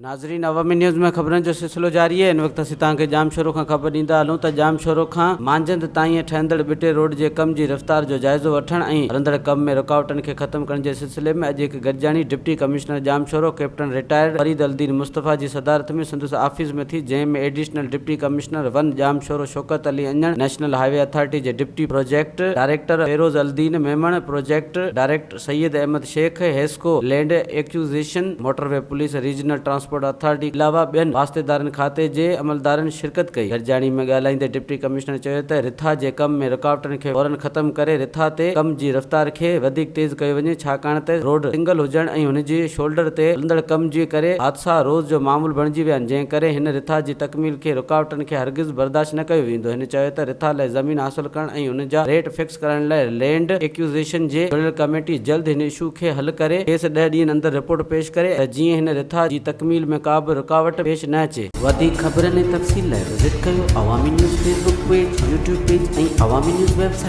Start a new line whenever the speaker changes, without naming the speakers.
नाज़रीन, अवामी न्यूज़ में ख़बरनि जो सिलसिलो जारी है। इन वक़्तु असीं तव्हांखे जामशोरो खां ख़बर ॾींदा हलूं त जामशोरो खां मांजंद ताईं ठहंदड़ बिटे रोड जे कम जी रफ़्तार जो जाइज़ो वठण ऐं हलंदड़ कम में रुकावटनि खे ख़त्म करण जे सिलसिले में अॼु हिकु गॾिजाणी deputy commissioner Jamshoro captain retired Farid Aldin Mustafa जी सदारत में संदसि ऑफिस में थी, जंहिं में additional deputy commissioner one Jamshoro Shaukat Ali Anjan, national highway authority जे deputy project director Feroz Aldin Memon, project director Syed Ahmed Shaikh, HESCO land acquisition, motorway police, regional transport authority अलावा ॿियनि वास्तेदारनि खाते जे अमलदारनि शिरकत कई। गॾिजाणी में ॻाल्हाईंदे डिप्टी कमिश्नर चयो त रिथा जे कम में रुकावटनि खे फौरन ख़त्म करे रिथा ते कम जी रफ़्तार खे वधीक तेज़ कयो वञे, छाकाणि त रोड सिंगल हुजण ऐं हुनजी शोल्डर ते हलंदड़ कम जे करे हादसा रोज़ जो मामूल बणिजी विया आहिनि, जंहिं करे हिन रिथा जी तकमील खे रुकावटनि खे हरगिज़ बर्दाश्त न कयो वेंदो। हिन चयो त रिथा लाइ ज़मीन हासिल करण ऐं हुन जा रेट फिक्स करण लाइ लैंड एक्विजिशन जे जुड़ियल कमेटी जल्द हिन इशू खे हल करे खेसि 10 ॾींहनि अंदरि रिपोर्ट पेश करे त जीअं हिन रिथा जी तकमील में का बि रुकावट पेश न अचे। वधीक ख़बरनि ऐं तफ़सील लाइ विज़िट कयो अवामी news Facebook page, YouTube page ऐं अवामी न्यूज़ वेबसाइट।